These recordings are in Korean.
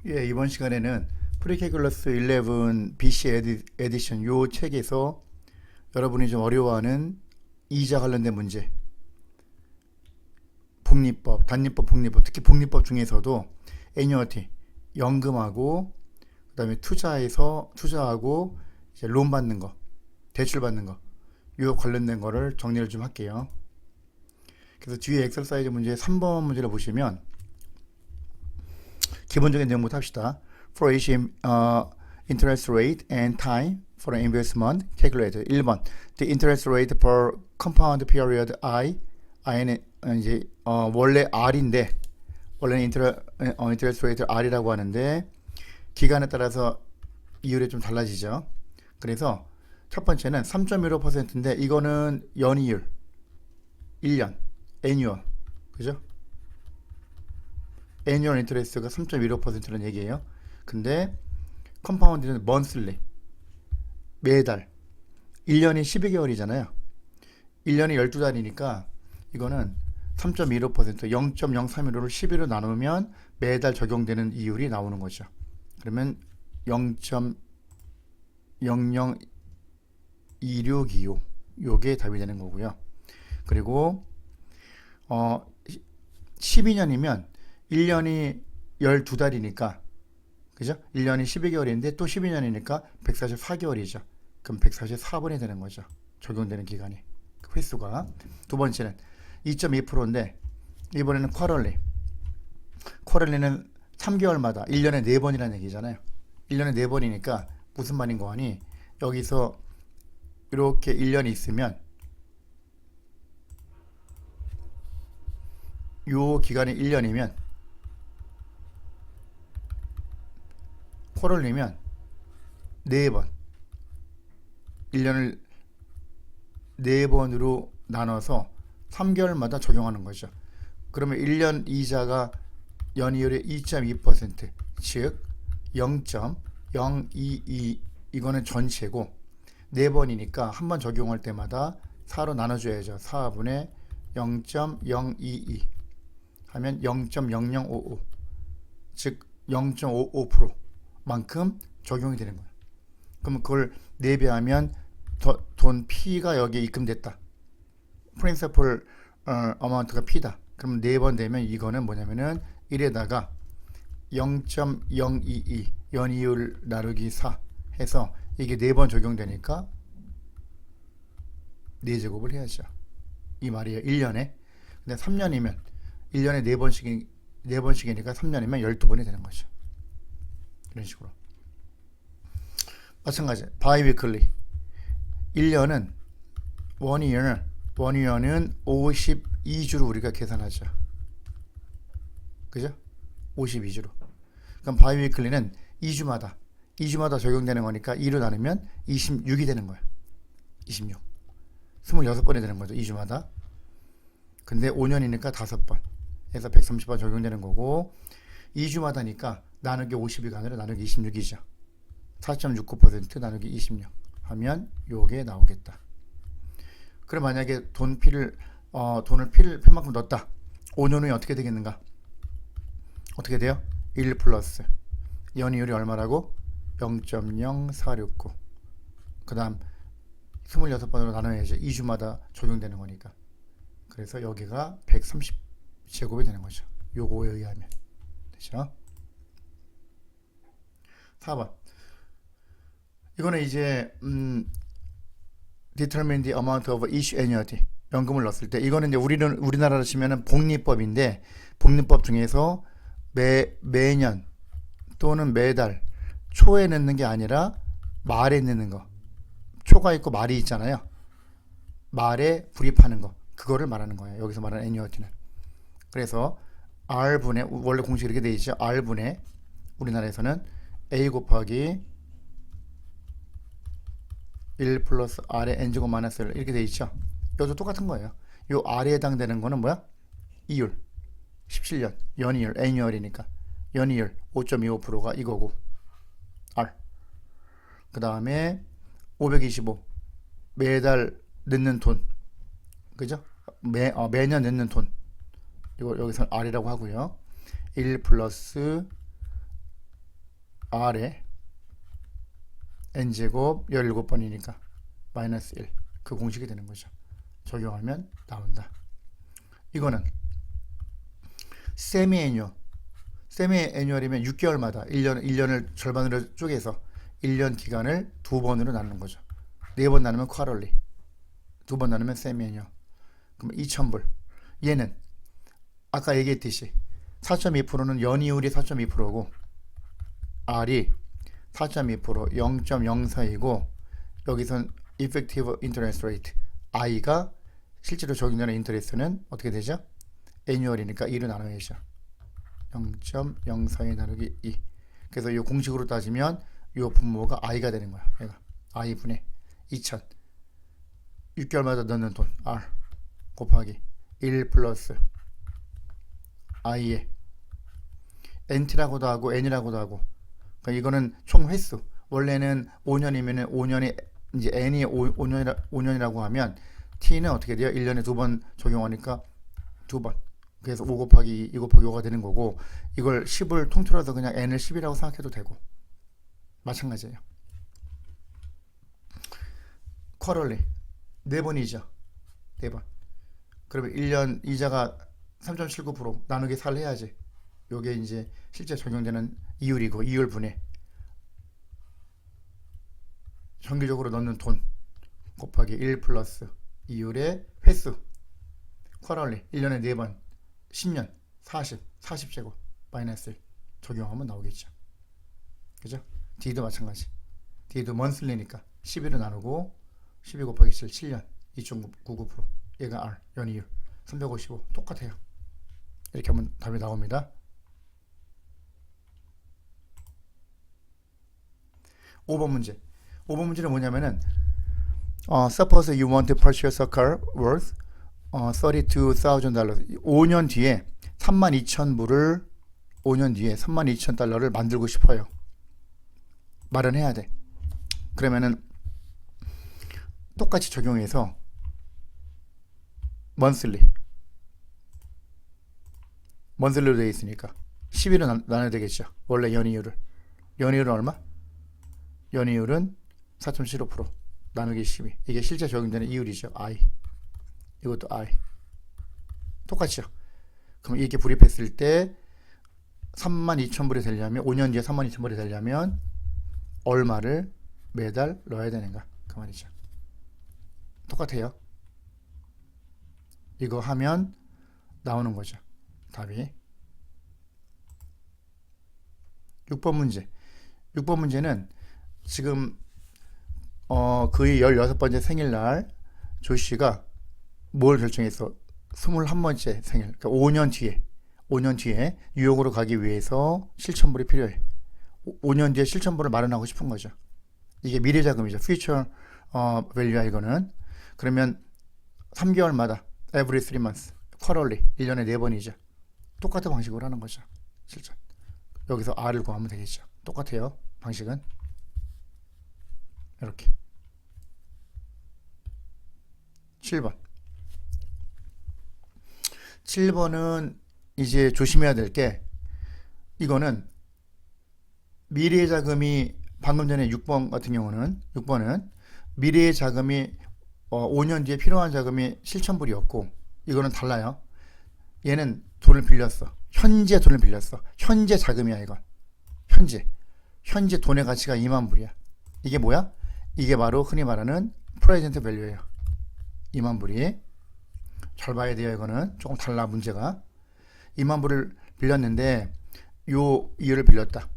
예, 이번 시간에는 프리캐큘러스 11 BC 에디션 요 책에서 여러분이 좀 어려워하는 이자 관련된 문제, 복리법, 단리법, 복리법, 특히 복리법 중에서도 애뉴어티, 연금하고 그다음에 투자하고 이제 론 받는 거, 대출 받는 거, 요 관련된 거를 정리를 좀 할게요. 그래서 뒤에 엑서사이즈 문제 3번 문제를 보시면 기본적인 내용부터 합시다. For each interest rate and time for an investment calculated. 1번. The interest rate per compound period I는 이제 원래 R인데 원래는 interest rate R이라고 하는데 기간에 따라서 이율이 좀 달라지죠. 그래서 첫 번째는 3.15%인데 이거는 연이율 1년 annual 그죠? 애니얼 인터레스트가 3.15%는 얘기예요. 근데 컴파운드는 monthly 매달 1년이 12개월이잖아요. 1년이 12달이니까 이거는 3.15% 0.031을 11로 나누면 매달 적용되는 이율이 나오는 거죠. 그러면 0.002625 요게 답이 되는 거고요. 그리고 12년이면 1년이 12달이니까 그죠? 1년이 12개월인데 또 12년이니까 144개월이죠. 그럼 144분이 되는 거죠. 적용되는 기간이. 그 횟수가. 두 번째는 2.2%인데 이번에는 쿼럴리는 3개월마다 1년에 4번이라는 얘기잖아요. 1년에 4번이니까 무슨 말인 거 하니 여기서 이렇게 1년이 있으면 요 기간이 1년이면 쿼럴리면 4번 1년을 4번으로 나눠서 3개월마다 적용하는 거죠. 그러면 1년 이자가 연이율의 2.2% 즉 0.022 이거는 전체고 4번이니까 한 번 적용할 때마다 4로 나눠줘야죠. 4분의 0.022 하면 0.0055 즉 0.55% 만큼 적용이 되는 거예요. 그럼 그걸 4배하면 돈 P가 여기에 입금됐다. 프린시플 어마운트가 P다. 그럼 4번 되면 이거는 뭐냐면은 1에다가 0.022 연이율 나누기 4 해서 이게 4번 적용되니까 4제곱을 해야죠. 이 말이에요. 1년에. 근데 3년이면 1년에 4번씩이니까 3년이면 12번이 되는 거죠. 이런 식으로. 마찬가지. 바이위클리. 1년은 원이어는 52주로 우리가 계산하죠. 그죠? 52주로. 그럼 바이위클리는 2주마다 적용되는 거니까 2로 나누면 26이 되는 거예요. 26. 26번이 되는 거죠. 2주마다. 근데 5년이니까 5번. 해서 130번 적용되는 거고 2주마다니까 나누기 50이 아니라 나누기 26이죠. 4.69% 나누기 26 하면 요게 나오겠다. 그럼 만약에 돈을 필 만큼 넣었다. 5년 후에 어떻게 되겠는가? 어떻게 돼요? 1 플러스 연이율이 얼마라고? 0.0469 그 다음 26번으로 나눠야지 2주마다 적용되는 거니까. 그래서 여기가 130제곱이 되는 거죠. 요거에 의하면. 되죠? 4번. 이거는 이제 determine the amount of each annuity. 연금을 넣었을 때 이거는 이제 우리나라로 치면은 복리법인데 복리법 중에서 매년 또는 매달 초에 넣는 게 아니라 말에 넣는 거. 초가 있고 말이 있잖아요. 말에 불입하는 거. 그거를 말하는 거예요. 여기서 말하는 annuity는. 그래서 R분의 원래 공식이 이렇게 돼 있죠. R분의 우리나라에서는 A 곱하기 1 플러스 R의 N제곱 마이너스 1 이렇게 돼 있죠. 이것도 똑같은 거예요. 요 R에 해당되는 거는 뭐야? 이율 17년 연이율 애니얼이니까 연이율 5.25%가 이거고 R 그 다음에 525 매달 넣는 돈 그죠? 매년 넣는 돈 이거 여기서 R이라고 하고요. 1 플러스 R에 n제곱 17번이니까 마이너스 1. 그 공식이 되는 거죠. 적용하면 나온다. 이거는 세미 애뉴얼이면 6개월마다 1년을 절반으로 쪼개서 1년 기간을 2번으로 나누는 거죠. 4번 나누면 쿼럴리, 2번 나누면 세미 애뉴얼. 그럼 2,000불. 얘는 아까 얘기했듯이 4.2%는 연이율이 4.2%고 R이 4.2%, 0.04이고 여기선 effective interest rate I가 실제로 적용되는 인터레스트는 어떻게 되죠? 애뉴얼이니까 2로 나눠야죠. 0.04에 나누기 2. 그래서 이 공식으로 따지면 이 분모가 I가 되는 거야. 얘가 I분의 2000. 6개월마다 넣는 돈 R 곱하기 1 플러스 I에 NT라고도 하고 N이라고도 하고. 그러니까 이거는 총 횟수. 원래는 5년이면 5년이 이제 N이 5년이라고 하면 T는 어떻게 돼요? 1년에 2번 적용하니까 2번. 그래서 5 곱하기 2 곱하기 5가 되는 거고, 이걸 10을 통틀어서 그냥 n을 10이라고 생각해도 되고 마찬가지예요. 쿼럴리 4번이죠. 4번. 그러면 1년 이자가 3.79% 나누기 4를 해야지. 요게 이제 실제 적용되는 이율이고, 이율 분해 정기적으로 넣는 돈 곱하기 1 플러스 이율의 횟수. 쿼럴리 1년에 4번 10년 40제곱 마이너스 1 적용하면 나오겠죠. 그죠? D도 마찬가지. D도 먼슬리니까 11로 나누고 12 곱하기 7 7년 2.99%. 얘가 R 연이율 355 똑같아요. 이렇게 하면 답이 나옵니다. 5번 문제. 5번 문제는 뭐냐면은 suppose you want to purchase a car worth $32,000. 5년 뒤에 32,000불을 5년 뒤에 32,000달러를 만들고 싶어요. 마련해야 돼. 그러면은 똑같이 적용해서 먼슬리로 되어 있으니까 11로 나눠야 되겠죠. 원래 연이율은 얼마? 연이율은 4.75% 나누기 12. 이게 실제 적용되는 이율이죠. I. 이것도 I. 똑같죠. 그럼 이렇게 불입했을 때 32,000불이 되려면 5년 뒤에 32,000불이 되려면 얼마를 매달 넣어야 되는가 그 말이죠. 똑같아요. 이거 하면 나오는 거죠. 답이 6번 문제. 6번 문제는 지금 그의 16번째 생일날 조씨가 뭘 결정했어? 21번째 생일. 그러니까 5년 뒤에 뉴욕으로 가기 위해서 7,000불이 필요해. 5년 뒤에 7,000불을 마련하고 싶은 거죠. 이게 미래 자금이죠. future value야 이거는. 그러면 3개월마다 every 3 months, quarterly 1년에 4번이죠. 똑같은 방식으로 하는 거죠. 실전. 여기서 R을 구하면 되겠죠. 똑같아요. 방식은. 이렇게. 7번은 이제 조심해야 될 게, 이거는 미래의 자금이 방금 전에 6번 같은 경우는 6번은 미래의 자금이 5년 뒤에 필요한 자금이 7,000불이었고, 이거는 달라요. 얘는 돈을 빌렸어. 현재 돈을 빌렸어. 현재 자금이야 이건. 현재 돈의 가치가 2만 불이야. 이게 뭐야? 이게 바로 흔히 말하는 프레젠트 밸류예요. 2만 불이. 잘 봐야 돼요. 이거는 조금 달라 문제가. 2만 불을 빌렸는데 요 이율을 빌렸다.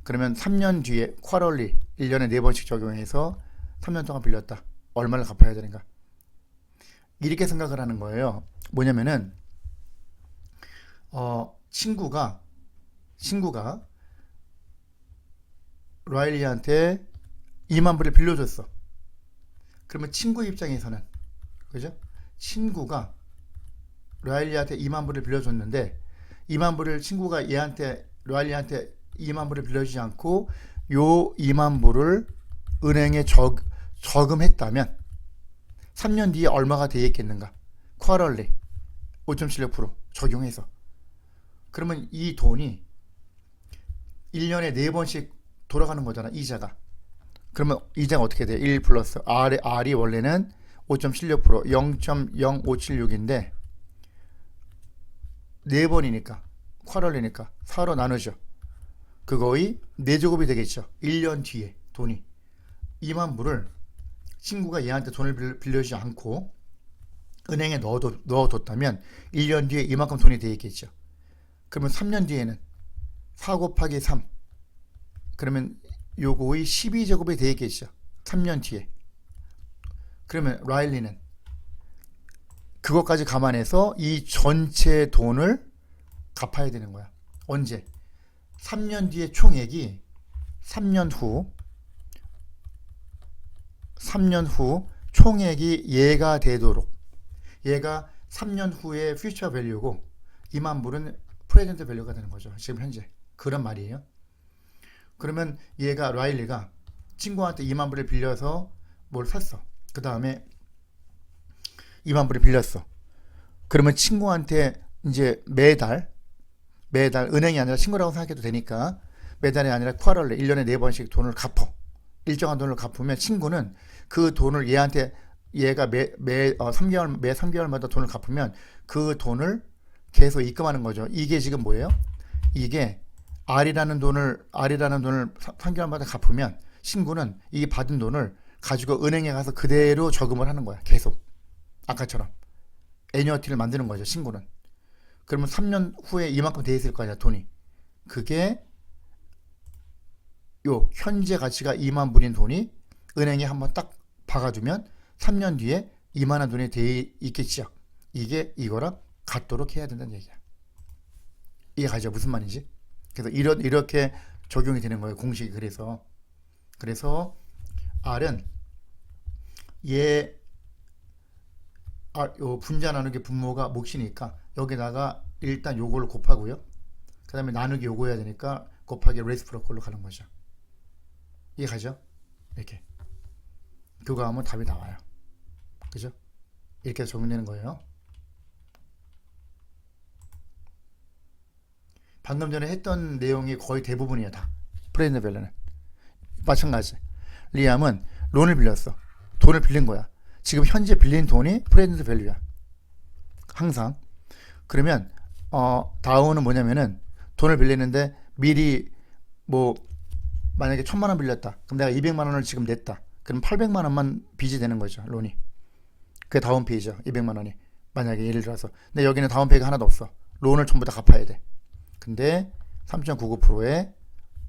그러면 3년 뒤에 쿼럴리 1년에 4번씩 적용해서 3년 동안 빌렸다. 얼마를 갚아야 되는가? 이렇게 생각을 하는 거예요. 뭐냐면은 친구가 라일리한테 2만 불을 빌려줬어. 그러면 친구 입장에서는, 그죠? 친구가 라일리한테 2만 불을 빌려줬는데 2만 불을 친구가 라일리한테 2만 불을 빌려주지 않고 요 2만 불을 은행에 저금했다면 3년 뒤에 얼마가 되겠는가? 쿼럴리 5.76% 적용해서. 그러면 이 돈이 1년에 4번씩 돌아가는 거잖아, 이자가. 그러면 이자가 어떻게 돼? 1 플러스 R이 원래는 5.76%, 0.0576인데 4번이니까 쿼럴이니까 4로 나누죠. 그거의 4제곱이 되겠죠. 1년 뒤에 돈이 2만 불을 친구가 얘한테 돈을 빌려주지 않고 은행에 넣어뒀다면 1년 뒤에 이만큼 돈이 되겠죠. 그러면 3년 뒤에는 4 곱하기 3, 그러면 요거의 12제곱이 되겠죠. 3년 뒤에. 그러면 라일리는 그것까지 감안해서 이 전체 돈을 갚아야 되는 거야. 언제? 3년 뒤에 총액이 3년 후 총액이 얘가 되도록, 얘가 3년 후의 퓨처 밸류고 2만 불은 프레젠트 밸류가 되는 거죠. 지금 현재. 그런 말이에요. 그러면 얘가 라일리가 친구한테 2만 불을 빌려서 뭘 샀어. 그 다음에 2만 불을 빌렸어. 그러면 친구한테 이제 매달 은행이 아니라 친구라고 생각해도 되니까 매달이 아니라 쿼럴에 1년에 4번씩 돈을 갚어. 일정한 돈을 갚으면 친구는 그 돈을 얘가 매 3개월마다 돈을 갚으면 그 돈을 계속 입금하는 거죠. 이게 지금 뭐예요? 이게 R이라는 돈을 3개월마다 갚으면 친구는 이 받은 돈을 가지고 은행에 가서 그대로 저금을 하는 거야. 계속. 아까처럼. 애니어티를 만드는 거죠. 친구는. 그러면 3년 후에 이만큼 돼 있을 거 아니야. 돈이. 그게 요 현재 가치가 2만 불인 돈이 은행에 한번 딱 박아주면 3년 뒤에 2만 원 돈이 돼 있겠죠. 이게 이거랑 같도록 해야 된다는 얘기야. 이해가죠? 무슨 말인지? 그래서 이렇게 적용이 되는 거예요. 공식이. 그래서 R은 요 분자 나누기 분모가 몫이니까 여기다가 일단 요거를 곱하고요. 그 다음에 나누기 요거 해야 되니까 곱하기 레시프로컬로 가는 거죠. 이해가죠? 이렇게. 그거 하면 답이 나와요. 그죠? 이렇게 해서 적용되는 거예요. 방금 전에 했던 내용이 거의 대부분이에요. 다. 프레젠트 밸류는. 마찬가지. 리암은 론을 빌렸어. 돈을 빌린 거야. 지금 현재 빌린 돈이 프레젠트 밸류야. 항상. 그러면 다운은 뭐냐면은 돈을 빌리는데 미리 뭐 만약에 1,000만 원 빌렸다. 그럼 내가 200만 원을 지금 냈다. 그럼 800만 원만 빚이 되는 거죠. 론이. 그게 다운페이죠. 200만 원이. 만약에 예를 들어서. 근데 여기는 다운페이가 하나도 없어. 론을 전부 다 갚아야 돼. 근데 3.99%의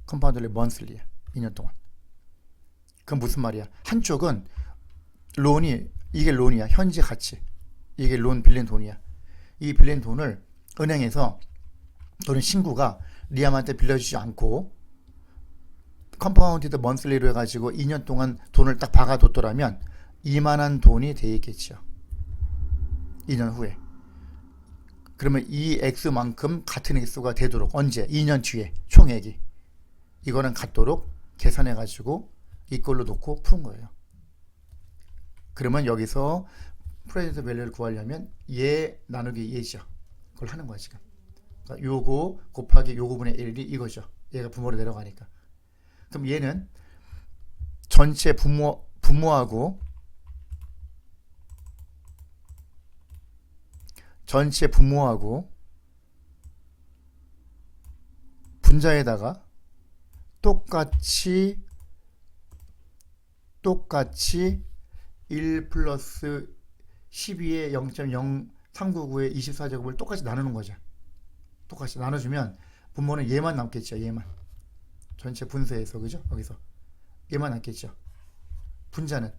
컴파운드 먼슬리야. 2년 동안. 그건 무슨 말이야? 한쪽은 이게 론이야. 현재 가치. 이게 론 빌린 돈이야. 이 빌린 돈을 은행에서 또는 친구가 리암한테 빌려주지 않고 컴파운디드 먼슬리로 해가지고 2년 동안 돈을 딱 박아뒀더라면 이만한 돈이 돼 있겠죠. 2년 후에. 그러면 이 X만큼 같은 액수가 되도록 언제? 2년 뒤에 총액이. 이거는 같도록 계산해가지고 이걸로 놓고 푸는 거예요. 그러면 여기서 프레젠트 밸류를 구하려면 얘 나누기 얘죠. 그걸 하는 거야 지금. 그러니까 요거 곱하기 요거분의 1이 이거죠. 얘가 분모로 내려가니까. 그럼 얘는 전체 분모하고 분자에다가 똑같이 1 플러스 12의 0.0399의 24제곱을 똑같이 나누는 거죠. 똑같이 나눠주면 분모는 얘만 남겠죠. 얘만. 전체 분수에서. 그죠? 여기서. 얘만 남겠죠. 분자는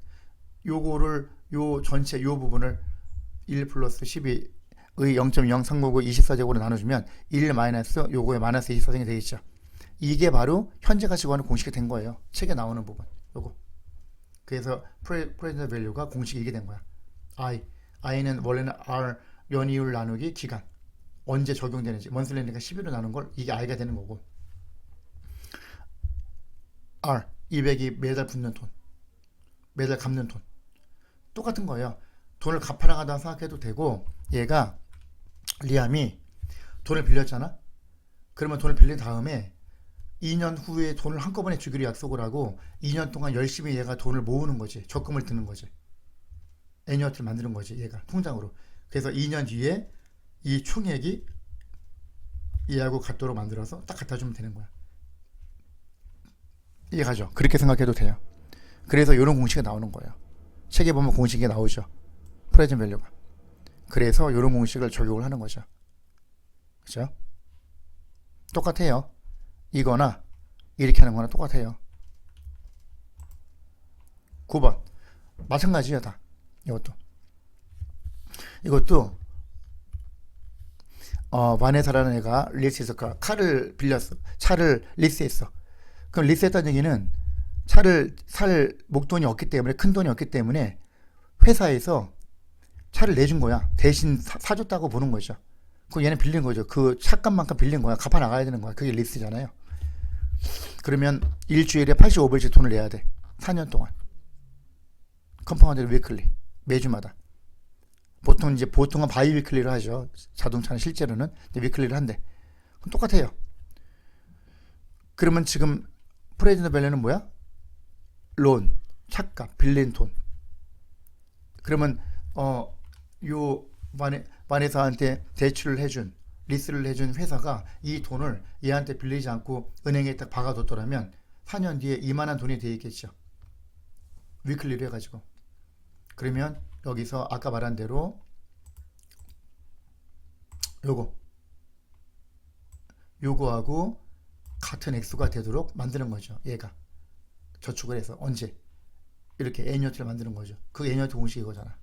요거를 요 전체 요 부분을 1 플러스 12의 0.0399 24제곱으로 나눠주면 1 마이너스 요거에 마이너스 24제곱이 되겠죠. 이게 바로 현재 가치 구하는 공식이 된 거예요. 책에 나오는 부분. 요거. 그래서 프레젠트 밸류가 공식이 이게 된 거야. I는 원래는 R 연이율 나누기 기간. 언제 적용되는지. 먼슬리니까 12로 나눈 걸 이게 I가 되는 거고. R 200이 매달 붙는 돈. 매달 갚는 돈. 똑같은 거예요. 돈을 갚아나가다 생각해도 되고 얘가 리암이 돈을 빌렸잖아. 그러면 돈을 빌린 다음에 2년 후에 돈을 한꺼번에 주기로 약속을 하고 2년 동안 열심히 얘가 돈을 모으는 거지. 적금을 드는 거지. 애니어티를 만드는 거지. 얘가 통장으로. 그래서 2년 뒤에 이 총액이 얘하고 같도록 만들어서 딱 갖다 주면 되는 거야. 이해가죠? 그렇게 생각해도 돼요. 그래서 이런 공식이 나오는 거예요. 책에 보면 공식이 나오죠. 프레젠트 밸류가. 그래서 이런 공식을 적용을 하는 거죠. 그죠? 똑같아요. 이거나 이렇게 하는 거나 똑같아요. 9번 마찬가지야. 다 이것도 바네사라는 애가 리스했어. 칼을 빌렸어. 차를 리스했어. 그럼 리스했다는 얘기는 차를 살 목돈이 없기 때문에, 큰 돈이 없기 때문에 회사에서 차를 내준 거야. 대신 사줬다고 보는 거죠. 그 얘는 빌린 거죠. 그 차값만큼 빌린 거야. 갚아 나가야 되는 거야. 그게 리스잖아요. 그러면 일주일에 85불씩 돈을 내야 돼. 4년 동안. 컴파운드 위클리. 매주마다. 보통은 바이 위클리로 하죠. 자동차는 실제로는. 근데 위클리를 한대. 그럼 똑같아요. 그러면 지금 프레젠트 밸류는 뭐야? 론, 차값, 빌린 돈. 그러면 요 바네사한테 대출을 해준, 리스를 해준 회사가 이 돈을 얘한테 빌리지 않고 은행에 딱 박아뒀더라면 4년 뒤에 이만한 돈이 돼 있겠죠. 위클리로 해가지고. 그러면 여기서 아까 말한 대로 요거하고 같은 액수가 되도록 만드는 거죠. 얘가 저축을 해서 언제 이렇게 애니어티를 만드는 거죠. 그 애니어티 공식이 이거잖아.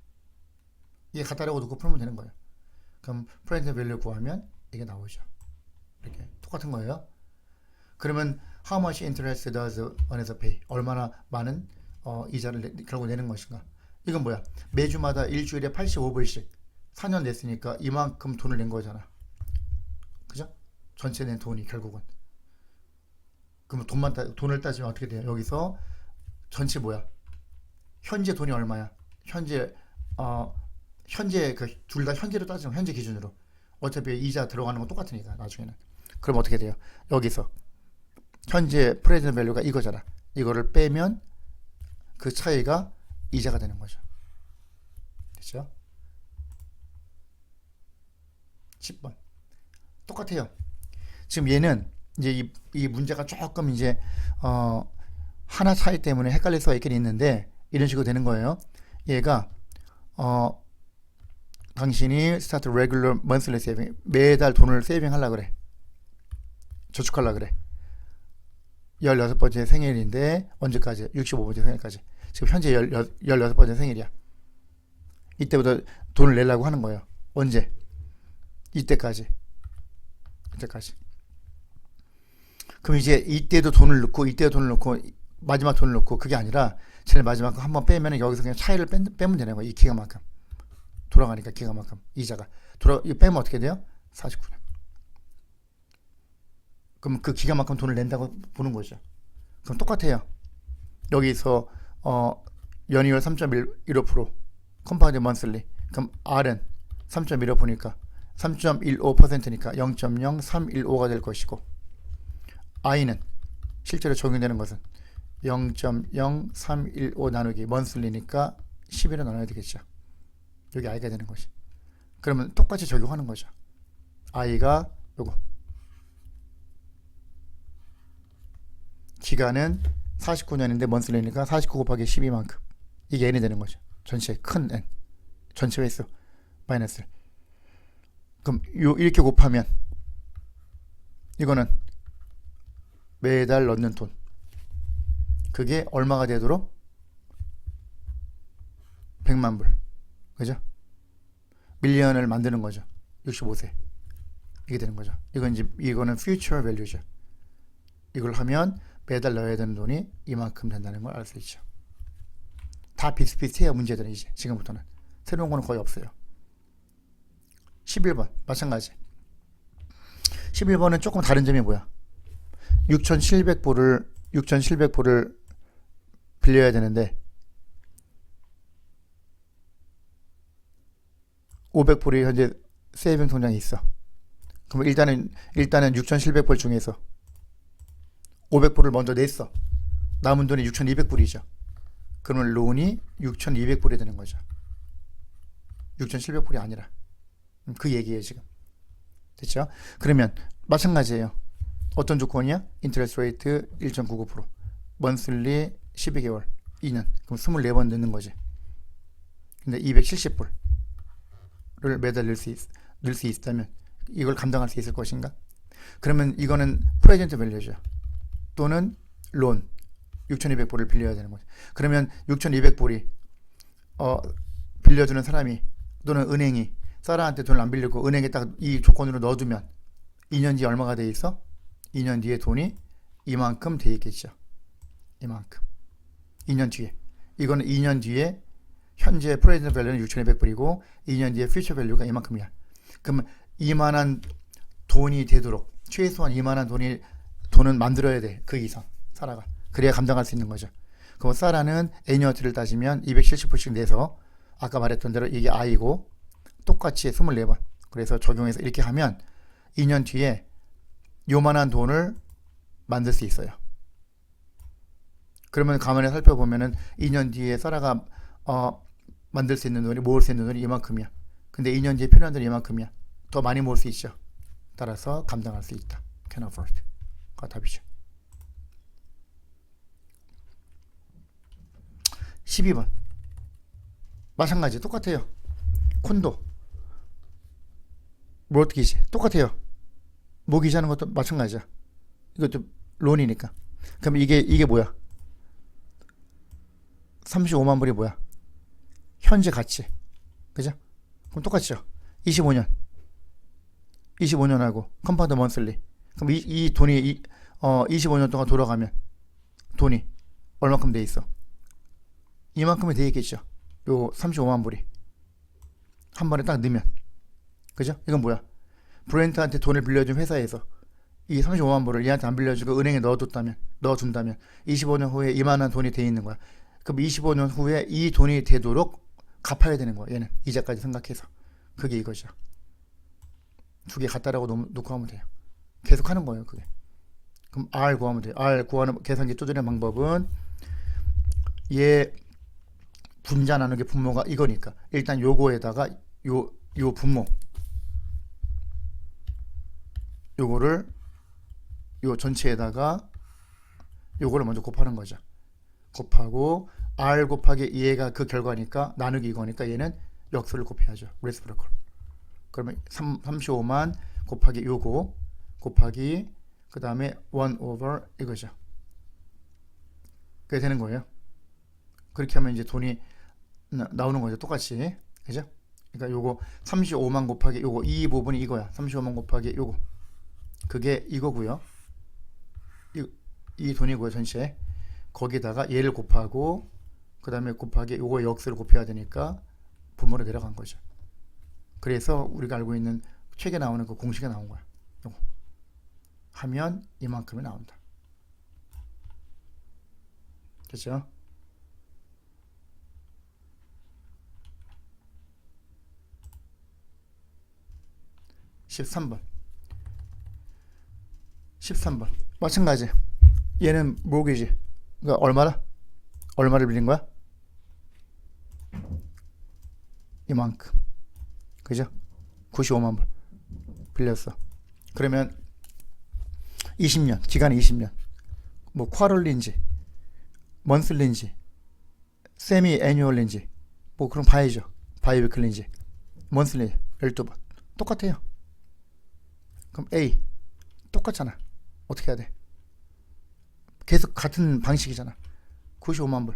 이게 같다라고 놓고 풀면 되는 거예요. 그럼 프레젠트 밸류 구하면 이게 나오죠. 이렇게 똑같은 거예요. 그러면 how much interest does Vanessa pay? 얼마나 많은 이자를 결국 내는 것인가? 이건 뭐야? 매주마다 일주일에 85불씩 4년 냈으니까 이만큼 돈을 낸 거잖아. 그죠? 전체 낸 돈이 결국은. 그럼 돈을 따지면 어떻게 돼요? 여기서 전체 뭐야? 현재 돈이 얼마야? 현재 둘 다 현재로 따지면 현재 기준으로 어차피 이자 들어가는 건 똑같으니까 나중에는. 그럼 어떻게 돼요? 여기서 현재 프레젠트 밸류가 이거잖아. 이거를 빼면 그 차이가 이자가 되는 거죠. 됐죠? 10번 똑같아요. 지금 얘는 이제 이 문제가 조금 이제 하나 차이 때문에 헷갈릴 수가 있긴 있는데 이런 식으로 되는 거예요. 얘가 당신이 start regular monthly saving, 매달 돈을 세이빙 하려 그래. 저축하려 그래. 16번째 생일인데 언제까지? 65번째 생일까지. 지금 현재 16번째 생일이야. 이때부터 돈을 내려고 하는 거예요. 언제? 이때까지. 그럼 이제 이때도 돈을 넣고 마지막 돈을 넣고 그게 아니라 제일 마지막 거 한번 빼면 여기서 그냥 차이를 빼면 되는 거예요. 이 기간만큼. 돌아가니까 기간만큼 이자가 이거 빼면 어떻게 돼요? 49년. 그럼 그 기간만큼 돈을 낸다고 보는 거죠. 그럼 똑같아요. 여기서 연이율 3.15% 컴파운드 먼슬리. 그럼 R은 3.15 보니까 3.15%니까 0.0315가 될 것이고 I는 실제로 적용되는 것은 0.0315 나누기 먼슬리니까 11로 나눠야 되겠죠. 여기 I가 되는 것이. 그러면 똑같이 적용하는 거죠. I가 요거. 기간은 49년인데 먼슬리니까 49 곱하기 12만큼. 이게 N이 되는 거죠. 전체 큰 N. 전체 횟수 마이너스. 그럼 이렇게 곱하면 이거는 매달 넣는 돈. 그게 얼마가 되도록? 100만 불. 그죠? 밀리언을 만드는 거죠. 65세. 이게 되는 거죠. 이거는 future value죠. 이걸 하면 매달 넣어야 되는 돈이 이만큼 된다는 걸 알 수 있죠. 다 비슷비슷해요. 문제들은 이제 지금부터는. 새로운 거는 거의 없어요. 11번 마찬가지. 11번은 조금 다른 점이 뭐야? 6,700불을 빌려야 되는데 500불이 현재 세이빙 통장에 있어. 그럼 일단은 6,700불 중에서 500불을 먼저 냈어. 남은 돈이 6,200불이죠. 그러면 론이 6,200불이 되는 거죠. 6,700불이 아니라. 그 얘기예요, 지금. 됐죠? 그러면 마찬가지예요. 어떤 조건이야? 인터레스트 레이트 1.99%. 먼슬리 12개월, 2년. 그럼 24번 넣는 거지. 근데 270불을 매달 넣을 수 있다면 이걸 감당할 수 있을 것인가? 그러면 이거는 프레젠트 밸류죠. 또는 론 6,200불을 빌려야 되는 거죠. 그러면 6,200불이 빌려주는 사람이 또는 은행이 사라한테 돈을 안 빌리고 은행에 딱 이 조건으로 넣어두면 2년 뒤에 얼마가 돼 있어? 2년 뒤에 돈이 이만큼 돼 있겠죠. 이만큼. 2년 뒤에. 이거는 2년 뒤에 현재 프레젠트 밸류는 6,200불이고 2년 뒤에 퓨처 밸류가 이만큼이야. 그러면 이만한 돈이 되도록 최소한 이만한 돈은 만들어야 돼. 그 이상 사라가. 그래야 감당할 수 있는 거죠. 그럼 사라는 애니어티를 따지면 270불씩 내서 아까 말했던 대로 이게 I고 똑같이 24번. 그래서 적용해서 이렇게 하면 2년 뒤에 요만한 돈을 만들 수 있어요. 그러면 가만히 살펴보면은 2년 뒤에 사라가 만들 수 있는 돈이 모을 수 있는 돈이 이만큼이야. 근데 2년 뒤에 필요한 돈이 이만큼이야. 더 많이 모을 수 있죠. 따라서 감당할 수 있다. Can afford. 가 답이죠. 12번. 마찬가지 똑같아요. 콘도 모르트기지 똑같아요. 모기지하는 것도 마찬가지야. 이것도 론이니까. 그럼 이게 뭐야? 35만 불이 뭐야? 현재 가치. 그죠? 그럼 똑같죠. 25년하고 컴파운드 먼슬리. 그럼 이 돈이 25년 동안 돌아가면 돈이 얼마큼 돼 있어? 이만큼이 돼 있겠죠. 요 35만 불이 한 번에 딱 넣으면. 그죠? 이건 뭐야? 브렌트한테 돈을 빌려준 회사에서 이 35만 불을 얘한테 안 빌려주고 은행에 넣어준다면 25년 후에 이만한 돈이 돼 있는 거야. 그럼 25년 후에 이 돈이 되도록 갚아야 되는 거야. 얘는 이자까지 생각해서. 그게 이거죠. 두 개 같다라고 놓고 하면 돼요. 계속 하는 거예요. 그게. 그럼 R 구하면 돼요. R 구하는 계산기 두드리는 방법은 얘 분자 나누기 분모가 이거니까 일단 요거에다가 요 분모 요거를 요 전체에다가 요거를 먼저 곱하는 거죠. 곱하고 R 곱하기 얘가 그 결과니까 나누기 이거니까 얘는 역수를 곱해야죠. 레시프로컬. 그러면 35만 곱하기 요거 곱하기 그 다음에 1 over 이거죠. 그게 되는 거예요. 그렇게 하면 이제 돈이 나오는 거죠. 똑같이. 그죠? 그러니까 요거 35만 곱하기 요거 이 부분이 이거야. 35만 곱하기 요거. 그게 이거고요. 이 돈이고요. 전체. 거기다가 얘를 곱하고 그 다음에 곱하기 요거 역수를 곱해야 되니까 분모로 내려간 거죠. 그래서 우리가 알고 있는 책에 나오는 그 공식이 나온 거야. 요거. 하면 이만큼이 나온다. 그렇죠? (13번) 마찬가지. 얘는 모기지. 그러니까 얼마를 빌린 거야? 이만큼. 그죠? 95만 불 빌렸어. 그러면 20년, 기간이 20년. 뭐 쿼럴린지, 먼슬린지, 세미 애뉴얼린지, 뭐 그럼 봐야죠. 바이위클린지, 먼슬리 12번. 똑같아요. 그럼 A 똑같잖아. 어떻게 해야 돼? 계속 같은 방식이잖아. 95만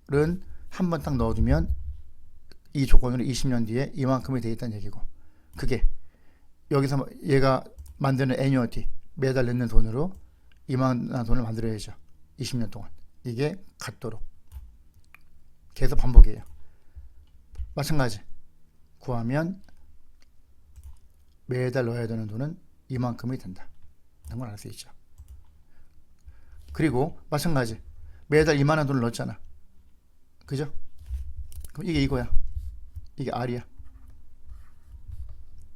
불은 한 번 딱 넣어두면 이 조건으로 20년 뒤에 이만큼이 돼 있다는 얘기고, 그게 여기서 얘가 만드는 애뉴어티 매달 넣는 돈으로 이만한 돈을 만들어야죠. 20년 동안. 이게 같도록 계속 반복이에요. 마찬가지. 구하면 매달 넣어야 되는 돈은 이만큼이 된다. 이런 걸 알 수 있죠. 그리고 마찬가지. 매달 이만한 돈을 넣었잖아. 그죠? 그럼 이게 이거야. 이게 R이야.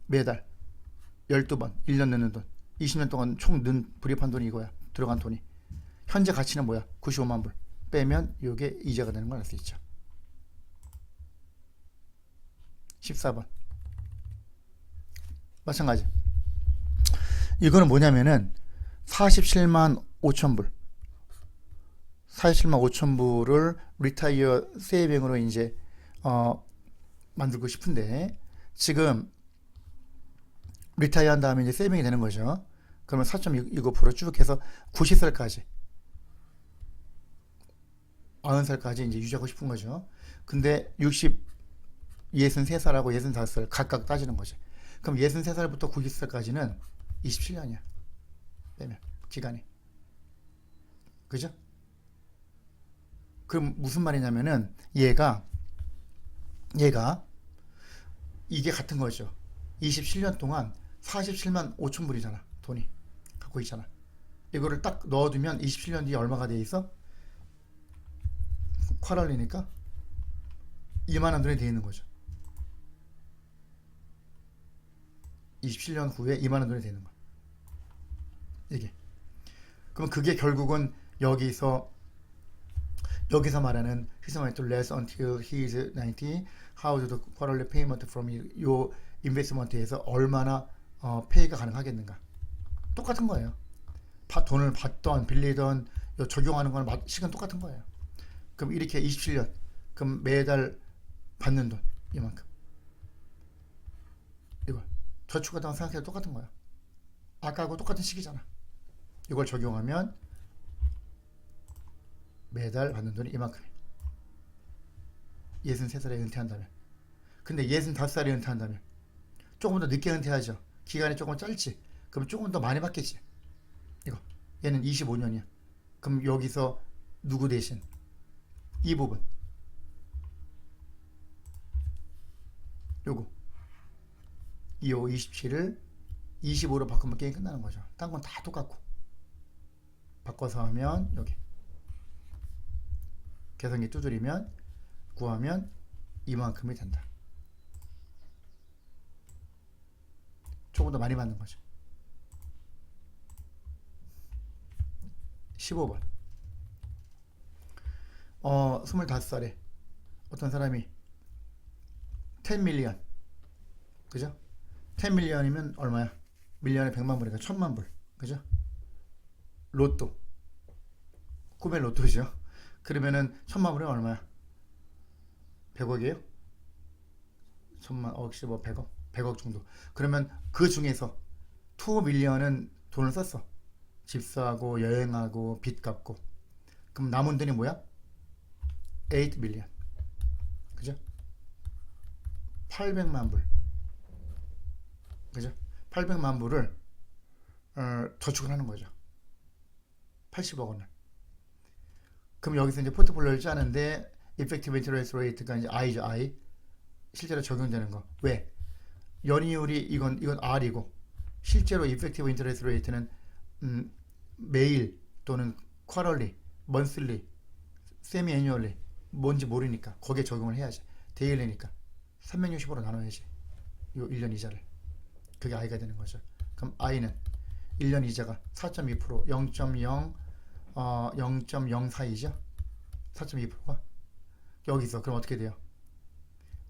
매달 12번 1년 넣는 돈. 20년 동안 총 불입한 돈이 이거야. 들어간 돈이. 현재 가치는 뭐야? 95만 불 빼면 이게 이자가 되는 걸 알 수 있죠. 14번 마찬가지. 이거는 뭐냐면은 47만 5천 불 47만 5천 불을 리타이어 세이빙으로 이제 만들고 싶은데, 지금 리타이어 한 다음에 이제 세이빙이 되는 거죠. 그러면 4.25% 쭉 해서 90살까지 90살까지 이제 유지하고 싶은 거죠. 근데 63살하고 65살 각각 따지는 거죠. 그럼 63살부터 90살까지는 27년이야. 빼면 기간이. 그죠? 그럼 무슨 말이냐면은 얘가 이게 같은 거죠. 27년 동안 47만 5천 불이잖아. 돈이 갖고 있잖아. 이거를 딱 넣어두면 27년 뒤에 얼마가 돼 있어? 쿼럴리니까 2만 원 돈이 돼 있는 거죠. 27년 후에 2만 원 돈이 되는 거야. 이게. 그럼 그게 결국은 여기서 말하는 his money to last until he is 90, how do the quarterly payment from 요 인베스트먼트에서 얼마나 페이가 가능하겠는가. 똑같은 거예요. 돈을 받던 빌리던 적용하는 거는 시간 똑같은 거예요. 그럼 이렇게 27년, 그럼 매달 받는 돈 이만큼. 이걸 저축하다고 생각해도 똑같은 거야. 아까하고 똑같은 시기잖아. 이걸 적용하면 매달 받는 돈이 이만큼이에요. 63살에 은퇴한다면. 근데 65살에 은퇴한다면 조금 더 늦게 은퇴하죠. 기간이 조금 짧지. 그럼 조금 더 많이 받겠지. 이거 얘는 25년이야. 그럼 여기서 누구 대신 이 부분 요거 25, 27을 25로 바꾸면 게임 끝나는 거죠. 딴 건 다 똑같고. 바꿔서 하면 여기 계산기 두드리면 구하면 이만큼이 된다. 조금 더 많이 받는 거죠. 15번 25살에 어떤 사람이 10 밀리언, 그죠? 10 밀리언이면 얼마야? 밀리언에 100만 불이니까 1000만 불, 그죠? 로또, 꿈의 로또죠. 그러면은 1000만 불이 얼마야? 100억이에요? 1000만, 10억, 100억? 100억 정도. 그러면 그 중에서 2 밀리언은 돈을 썼어. 집 사고 여행하고 빚 갚고. 그럼 남은 돈이 뭐야? 8 밀리언, 그죠? 800만 불, 그죠? 800만 불을 저축을 하는 거죠. 80억 원을. 그럼 여기서 이제 포트폴리오를 짜는데 Effective Interest Rate가 이제 I죠, I. 실제로 적용되는 거. 왜? 연이율이 이건 R이고, 실제로 Effective Interest Rate는 매일 또는 quarterly, monthly, semi-annually 뭔지 모르니까 거기에 적용을 해야지. 데일리니까 365로 나눠야지. 요 1년 이자를. 그게 I가 되는 거죠. 그럼 I는 1년 이자가 4.2%, 0.04이죠. 4.2%가 여기서 그럼 어떻게 돼요?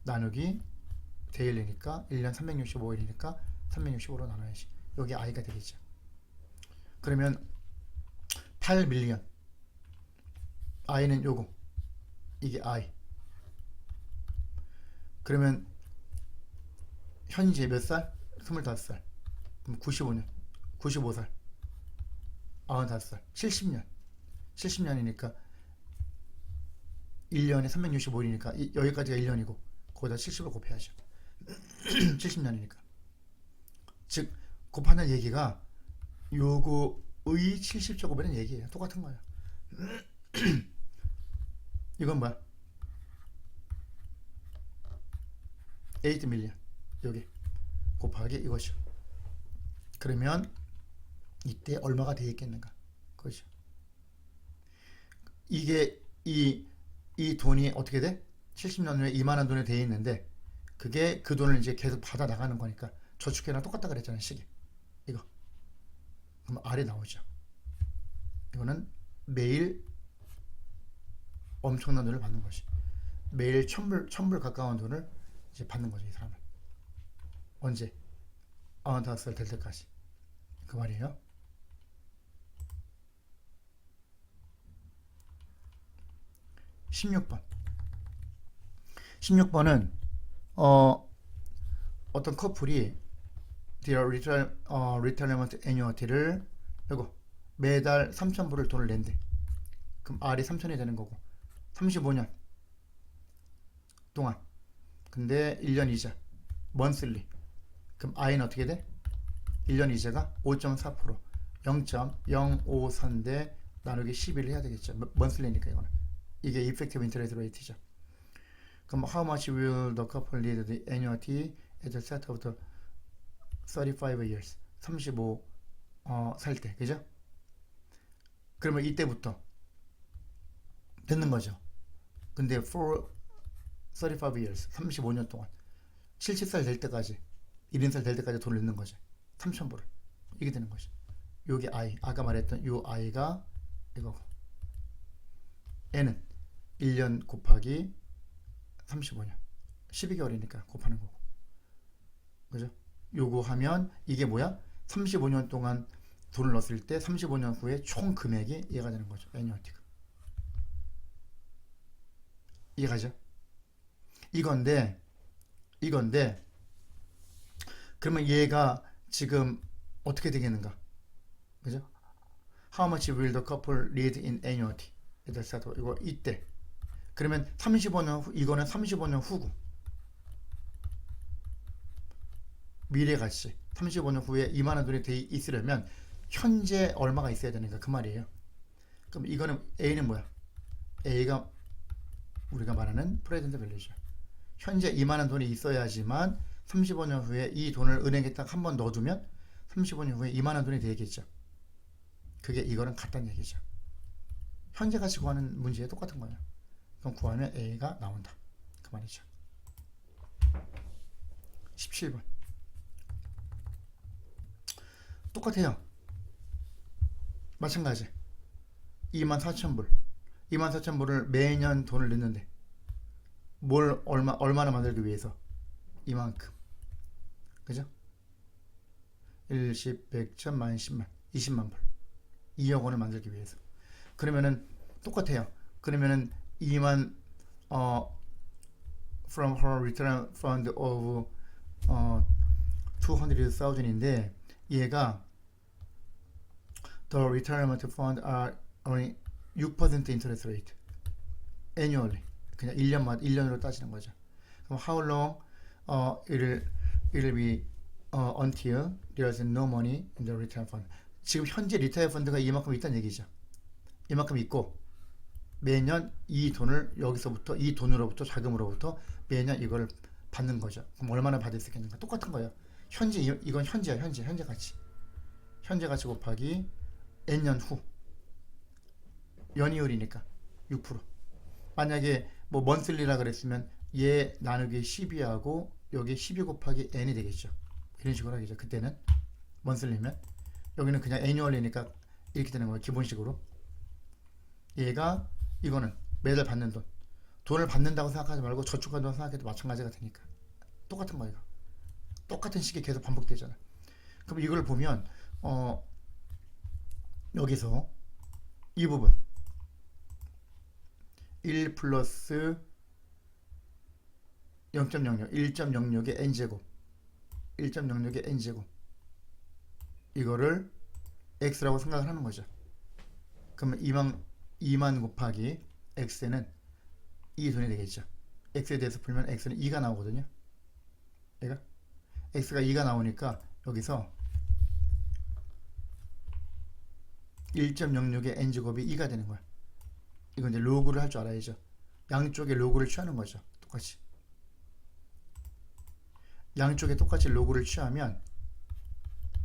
나누기 데일리니까 1년 365일이니까 365로 나눠야지. 여기 I가 되겠죠. 그러면 8 밀리언 I는 요거, 이게 I. 그러면 현재 몇 살? 25살. 그럼 95년, 95살, 95살, 70년. 70년이니까 1년에 365일이니까 여기까지가 1년이고 거기다 70을 곱해야죠. 70년이니까. 즉 곱하는 얘기가 요거의 70제곱이라는 얘기예요. 똑같은 거예요. 이건 뭐야? 8 밀리언 여기 곱하기 이것이요. 그러면 이때 얼마가 되겠는가? 그렇죠. 이게 이 돈이 어떻게 돼? 70년 후에 2만원 돈이 돼 있는데 그게 그 돈을 이제 계속 받아 나가는 거니까 저축회랑 똑같다 그랬잖아요. 시계 이거. 그럼 아래 나오죠. 이거는 매일 엄청난 돈을 받는 것이. 매일 1000불 가까운 돈을 이제 받는 거죠, 이 사람은. 언제? 아웃하우스를 될 때까지. 그 말이에요. 16번. 16번은 어떤 커플이 their retirement annuity를 이거 매달 3,000불을 돈을 낸대. 그럼 R이 3,000이 되는 거고 35년 동안. 근데 1년 이자 monthly. 그럼 I는 어떻게 돼? 1년 이자가 5.4% 0.053대 나누기 11을 해야 되겠죠. monthly니까 이거는. 이게 effective interest rate죠. 그럼 how much will the couple need the annuity at the start of the 35 years? 35 살 때, 그죠? 그러면 이때부터 듣는 거죠. 근데 for 35 years, 35년 동안 70살 될 때까지 70살 될 때까지 돈을 넣는 거죠. 3,000불을. 이게 되는 거죠. 요게 I, 아까 말했던 요 I가 이거고, N은 1년 곱하기 35년 12개월이니까 곱하는 거고, 그죠? 요거 하면 이게 뭐야? 35년 동안 돈을 넣었을 때 35년 후에 총 금액이 얘가 되는 거죠. 애니어티가. 이해가죠? 이건데 그러면 얘가 지금 어떻게 되겠는가? 그죠? How much will the couple need in annuity? 이거 이때. 그러면 35년 후, 이거는 35년 후고, 미래 가치 35년 후에 2만원 돈이 돼 있으려면 현재 얼마가 있어야 되는가, 그 말이에요. 그럼 이거는 A는 뭐야? A가 우리가 말하는 프레젠트 밸류죠. 현재 2만원 돈이 있어야지만 35년 후에 이 돈을 은행에 딱 한 번 넣어두면 35년 후에 2만원 돈이 되겠죠. 그게 이거는 같다는 얘기죠. 현재 가치 구하는 문제에 똑같은 거예요. 그럼 구하면 A가 나온다, 그 말이죠. 17번 똑같아요. 마찬가지. 24,000불 24,000불을 매년 돈을 넣는데 뭘 얼마나 만들기 위해서? 이만큼. 그죠? 1, 10, 100, 1000만, 10만, 20만 불, 2억 원을 만들기 위해서. 그러면은 똑같아요. 그러면은 2만 from her retirement fund of 200,000인데 얘가 the retirement fund are only 6% interest rate annually. 그냥 1년으로 따지는 거죠. 그럼 how long it'll be until there's no money in the retirement fund. 지금 현재 리타이어 펀드가 이만큼 있다는 얘기죠. 이만큼 있고 매년 이 돈을 여기서부터, 이 돈으로부터, 자금으로부터 매년 이걸 받는 거죠. 그럼 얼마나 받을 수 있겠는가? 똑같은 거예요. 현재, 이건 현재야. 현재 가치. 현재 가치 곱하기 n년 후. 연이율이니까 6%. 만약에 뭐 먼슬리라 그랬으면 얘 나누기 12하고 여기 12 곱하기 n이 되겠죠. 이런 식으로 하겠죠. 그때는 먼슬리면. 여기는 그냥 애니얼이니까 이렇게 되는 거예요. 기본식으로. 얘가 이거는 매달 받는 돈. 돈을 받는다고 생각하지 말고 저축한다고 생각해도 마찬가지가 되니까 똑같은 거예요. 똑같은 식이 계속 반복되잖아. 그럼 이걸 보면 여기서 이 부분 1 플러스 0.06 1.06의 n제곱 1.06의 n제곱 이거를 x라고 생각을 하는 거죠. 그러면 2만 곱하기 x는 이 돈이 되겠죠. x에 대해서 풀면 x는 2가 나오거든요. 얘가 x가 2가 나오니까 여기서 1.06의 n제곱이 2가 되는 거야. 이건 이제 로그를 할 줄 알아야죠. 양쪽에 로그를 취하는 거죠. 똑같이. 양쪽에 똑같이 로그를 취하면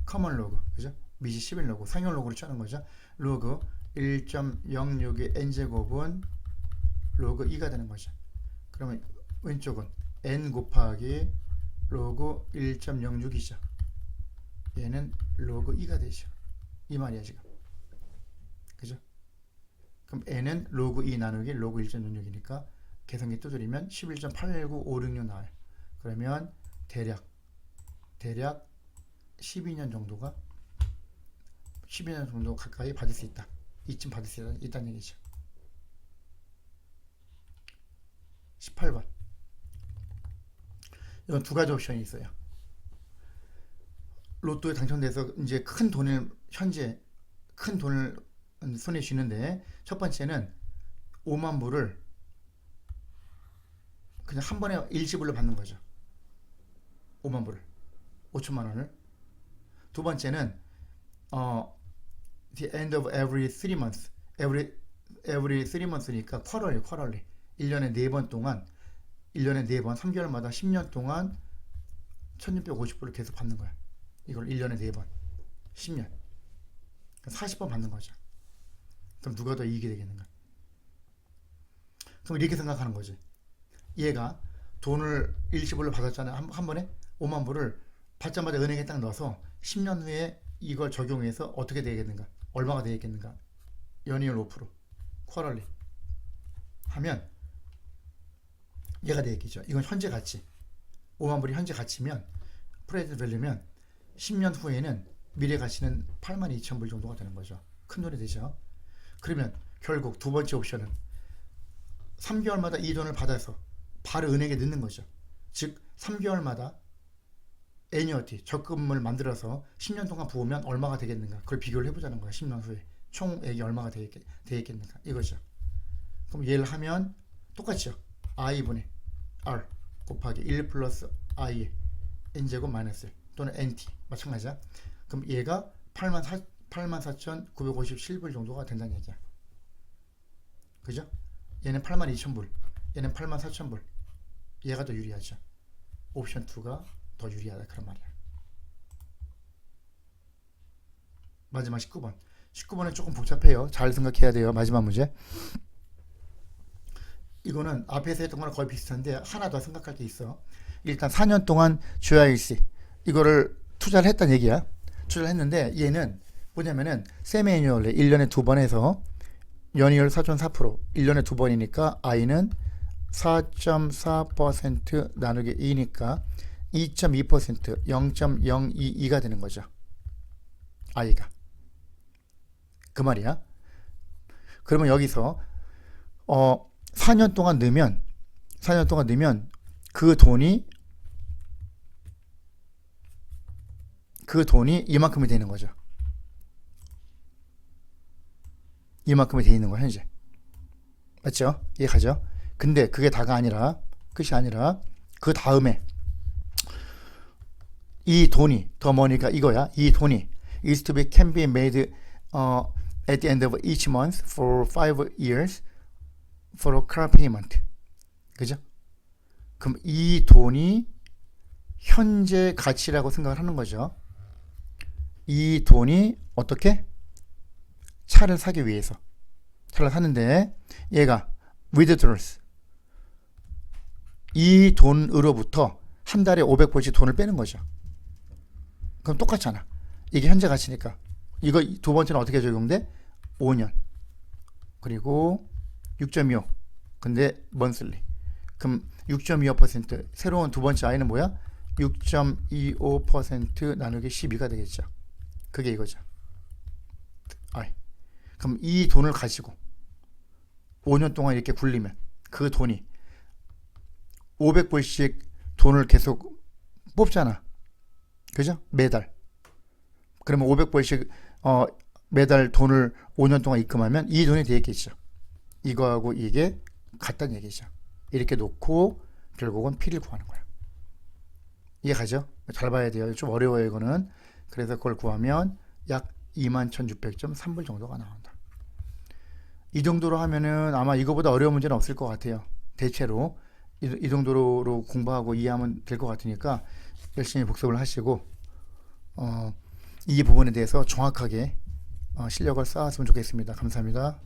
커먼 로그, 그죠? 미지 11 로그, 상용 로그를 취하는 거죠. 로그 1.06의 n제곱은 로그 2가 되는 거죠. 그러면 왼쪽은 n 곱하기 로그 1.06이죠. 얘는 로그 2가 되죠. 이 말이야 지금. 그죠? 그럼 n은 로그 2 나누기 로그 1.06이니까 계산기 두드리면 11.89566 나와요. 그러면 대략 12년 정도 가까이 받을 수 있다. 이쯤 받을 수 있다는 얘기죠. 18번. 이건 두 가지 옵션이 있어요. 로또에 당첨돼서 이제 현재 큰 돈을 손에 쥐는데, 첫 번째는 5만 불을 그냥 한 번에 일시불로 받는 거죠. 5만 불을, 5천만 원을. 두 번째는 the end of every 3 months, every 3 months니까 쿼럴리 1년에 4번 동안, 1년에 4번 3개월마다 10년 동안 1650불을 계속 받는 거야. 이걸 1년에 4번 10년 40번 받는 거죠. 그럼 누가 더 이익이 되겠는가? 그럼 이렇게 생각하는 거지. 얘가 돈을 일시불로 받았잖아요. 한 번에 5만 불을 받자마자 은행에 딱 넣어서 10년 후에 이걸 적용해서 어떻게 되겠는가? 얼마가 되겠는가? 연이율 5%, 쿼럴리 하면 얘가 되겠죠. 이건 현재 가치. 5만 불이 현재 가치면, 프레젠트 밸류면 10년 후에는 미래 가치는 82,000불 정도가 되는 거죠. 큰 돈이 되죠. 그러면 결국 두 번째 옵션은 3개월마다 이 돈을 받아서 바로 은행에 넣는 거죠. 즉 3개월마다 애니어티, 적금을 만들어서 10년 동안 부으면 얼마가 되겠는가? 그걸 비교를 해보자는 거야. 10년 후에 총액이 얼마가 되겠는가? 이거죠. 그럼 얘를 하면 똑같죠. i분의 r 곱하기 1 플러스 i의 n제곱 마이너스 1 또는 nt 마찬가지야. 그럼 얘가 84,957불 정도가 된다는 얘기야. 그죠? 얘는 82,000불, 얘는 84,000불. 얘가 더 유리하죠. 옵션 2가 더 유리하다, 그런 말이야. 마지막 19번. 19번은 조금 복잡해요. 잘 생각해야 돼요. 마지막 문제. 이거는 앞에서 했던 거랑 거의 비슷한데 하나 더 생각할 게 있어. 일단 4년 동안 GIC 이거를 투자를 했다는 얘기야. 투자를 했는데 얘는 뭐냐면은 세미애뉴얼리 1년에 2번 해서 연이율 4.4%, 1년에 2번이니까 i는 4.4% 나누기 2니까 2.2%, 0.022가 되는 거죠. i가. 그 말이야. 그러면 여기서 4년 동안 넣으면 그 돈이 이만큼이 되는 거죠. 이만큼이 돼 있는 거야, 현재. 맞죠? 이해가죠? 근데 그게 다가 아니라, 끝이 아니라 그 다음에 이 돈이, 더 머니가 이거야. 이 돈이 is to be can be made at the end of each month for 5 years for a car payment. 그죠? 그럼 이 돈이 현재 가치라고 생각을 하는 거죠. 이 돈이 어떻게? 차를 사기 위해서. 차를 사는데 얘가 withdraws. 이 돈으로부터 한 달에 500불씩 돈을 빼는 거죠. 그럼 똑같잖아. 이게 현재 가치니까. 이거 두 번째는 어떻게 적용돼? 5년. 그리고 6.25. 근데 monthly. 그럼 6.25% 새로운 두 번째 i는 뭐야? 6.25% 나누기 12가 되겠죠. 그게 이거죠. i. 그럼 이 돈을 가지고 5년 동안 이렇게 굴리면 그 돈이 500불씩 돈을 계속 뽑잖아. 그죠? 매달. 그러면 500불씩 매달 돈을 5년 동안 입금하면 이 돈이 되겠죠. 이거하고 이게 같다는 얘기죠. 이렇게 놓고 결국은 P를 구하는 거야. 이해가죠? 잘 봐야 돼요. 좀 어려워요, 이거는. 그래서 그걸 구하면 약 21,600.3불 정도가 나온다. 이 정도로 하면은 아마 이거보다 어려운 문제는 없을 것 같아요. 대체로 이 정도로 공부하고 이해하면 될 것 같으니까 열심히 복습을 하시고 이 부분에 대해서 정확하게 실력을 쌓았으면 좋겠습니다. 감사합니다.